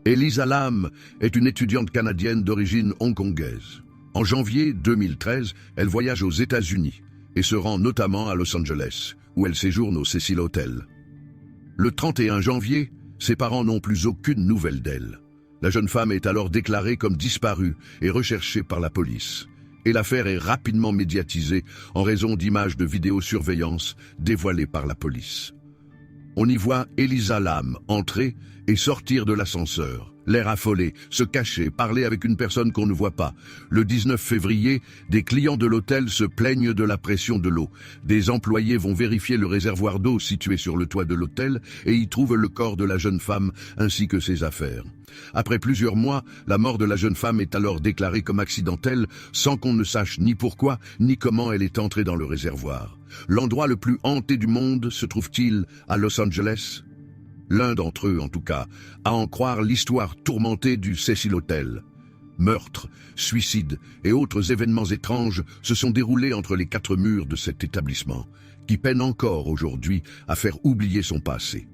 Elisa Lam est une étudiante canadienne d'origine hongkongaise. En janvier 2013, elle voyage aux États-Unis et se rend notamment à Los Angeles, où elle séjourne au Cecil Hotel. Le 31 janvier, ses parents n'ont plus aucune nouvelle d'elle. La jeune femme est alors déclarée comme disparue et recherchée par la police. Et l'affaire est rapidement médiatisée en raison d'images de vidéosurveillance dévoilées par la police. On y voit Elisa Lam entrer et sortir de l'ascenseur, l'air affolé, se cacher, parler avec une personne qu'on ne voit pas. Le 19 février, des clients de l'hôtel se plaignent de la pression de l'eau. Des employés vont vérifier le réservoir d'eau situé sur le toit de l'hôtel et y trouvent le corps de la jeune femme ainsi que ses affaires. Après plusieurs mois, la mort de la jeune femme est alors déclarée comme accidentelle sans qu'on ne sache ni pourquoi ni comment elle est entrée dans le réservoir. L'endroit le plus hanté du monde se trouve-t-il à Los Angeles? L'un d'entre eux, en tout cas, à en croire l'histoire tourmentée du Cecil Hotel. Meurtres, suicides et autres événements étranges se sont déroulés entre les quatre murs de cet établissement, qui peine encore aujourd'hui à faire oublier son passé.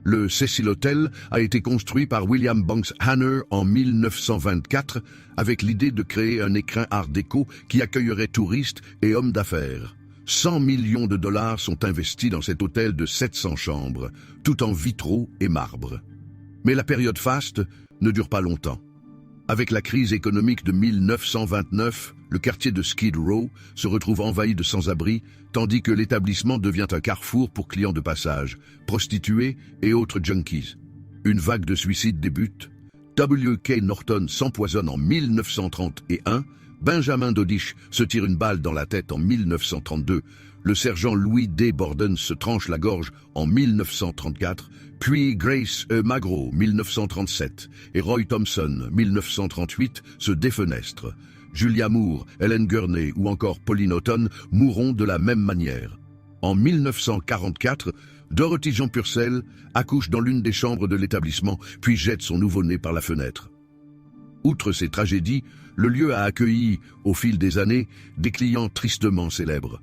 Le Cecil Hotel a été construit par William Banks Hanner en 1924 avec l'idée de créer un écrin art déco qui accueillerait touristes et hommes d'affaires. 100 millions de dollars sont investis dans cet hôtel de 700 chambres, tout en vitraux et marbre. Mais la période faste ne dure pas longtemps. Avec la crise économique de 1929, le quartier de Skid Row se retrouve envahi de sans-abri, tandis que l'établissement devient un carrefour pour clients de passage, prostituées et autres junkies. Une vague de suicides débute. W.K. Norton s'empoisonne en 1931, Benjamin Dodish se tire une balle dans la tête en 1932, le sergent Louis D. Borden se tranche la gorge en 1934, puis Grace E. Magro, 1937, et Roy Thompson, 1938, se défenestrent. Julia Moore, Helen Gurney ou encore Pauline Houghton mourront de la même manière. En 1944, Dorothy Jean Purcell accouche dans l'une des chambres de l'établissement, puis jette son nouveau-né par la fenêtre. Outre ces tragédies, le lieu a accueilli, au fil des années, des clients tristement célèbres.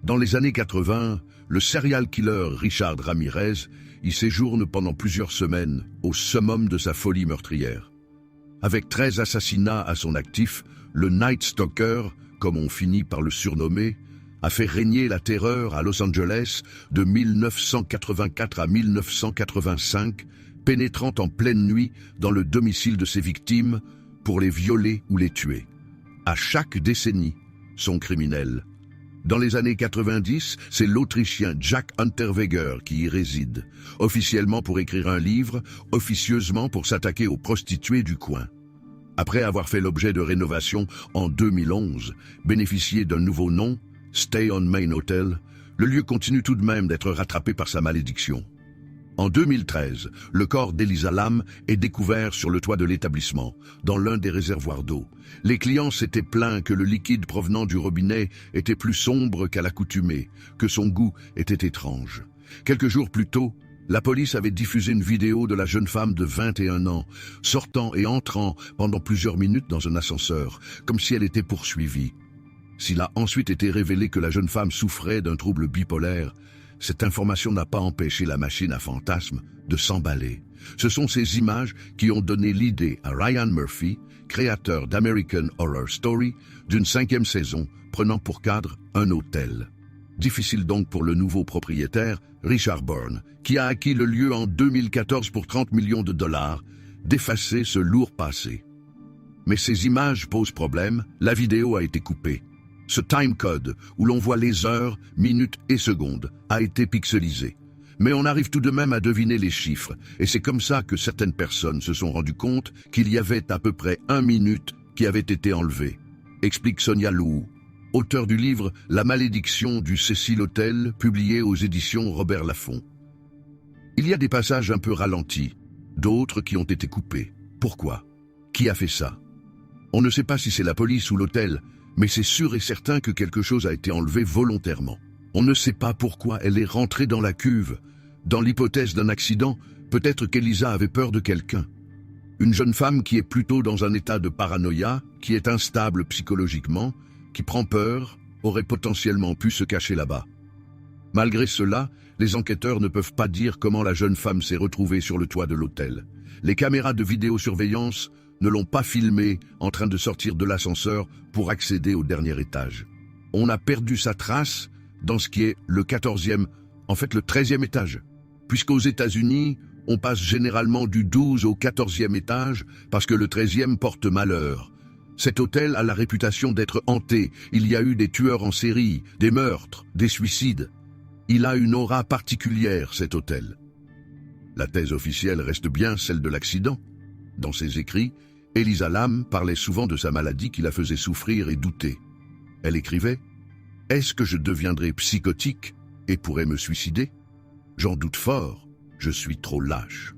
Dans les années 80, le serial killer Richard Ramirez y séjourne pendant plusieurs semaines, au summum de sa folie meurtrière. Avec 13 assassinats à son actif, le Night Stalker, comme on finit par le surnommer, a fait régner la terreur à Los Angeles de 1984 à 1985, pénétrant en pleine nuit dans le domicile de ses victimes pour les violer ou les tuer. À chaque décennie, son criminel. Dans les années 90, c'est l'Autrichien Jack Unterweger qui y réside, officiellement pour écrire un livre, officieusement pour s'attaquer aux prostituées du coin. Après avoir fait l'objet de rénovation en 2011, bénéficié d'un nouveau nom, Stay on Main Hotel, le lieu continue tout de même d'être rattrapé par sa malédiction. En 2013, le corps d'Elisa Lam est découvert sur le toit de l'établissement, dans l'un des réservoirs d'eau. Les clients s'étaient plaints que le liquide provenant du robinet était plus sombre qu'à l'accoutumée, que son goût était étrange. Quelques jours plus tôt, la police avait diffusé une vidéo de la jeune femme de 21 ans, sortant et entrant pendant plusieurs minutes dans un ascenseur, comme si elle était poursuivie. S'il a ensuite été révélé que la jeune femme souffrait d'un trouble bipolaire, cette information n'a pas empêché la machine à fantasmes de s'emballer. Ce sont ces images qui ont donné l'idée à Ryan Murphy, créateur d'American Horror Story, d'une 5e saison prenant pour cadre un hôtel. Difficile donc pour le nouveau propriétaire, Richard Bourne, qui a acquis le lieu en 2014 pour 30 millions de dollars, d'effacer ce lourd passé. Mais ces images posent problème, la vidéo a été coupée. Ce timecode, où l'on voit les heures, minutes et secondes, a été pixelisé. Mais on arrive tout de même à deviner les chiffres, et c'est comme ça que certaines personnes se sont rendues compte qu'il y avait à peu près 1 minute qui avait été enlevée, explique Sonia Lou, auteur du livre « La malédiction du Cecil Hotel » publié aux éditions Robert Laffont. Il y a des passages un peu ralentis, d'autres qui ont été coupés. Pourquoi? Qui a fait ça? On ne sait pas si c'est la police ou l'hôtel, mais c'est sûr et certain que quelque chose a été enlevé volontairement. On ne sait pas pourquoi elle est rentrée dans la cuve. Dans l'hypothèse d'un accident, peut-être qu'Elisa avait peur de quelqu'un. Une jeune femme qui est plutôt dans un état de paranoïa, qui est instable psychologiquement, qui prend peur, aurait potentiellement pu se cacher là-bas. Malgré cela, les enquêteurs ne peuvent pas dire comment la jeune femme s'est retrouvée sur le toit de l'hôtel. Les caméras de vidéosurveillance ne l'ont pas filmé en train de sortir de l'ascenseur pour accéder au dernier étage. On a perdu sa trace dans ce qui est le 14e, en fait le 13e étage. Puisqu'aux États-Unis, on passe généralement du 12 au 14e étage parce que le 13e porte malheur. Cet hôtel a la réputation d'être hanté. Il y a eu des tueurs en série, des meurtres, des suicides. Il a une aura particulière, cet hôtel. La thèse officielle reste bien celle de l'accident. Dans ses écrits, Elisa Lam parlait souvent de sa maladie qui la faisait souffrir et douter. Elle écrivait « Est-ce que je deviendrai psychotique et pourrais me suicider ? J'en doute fort, je suis trop lâche. »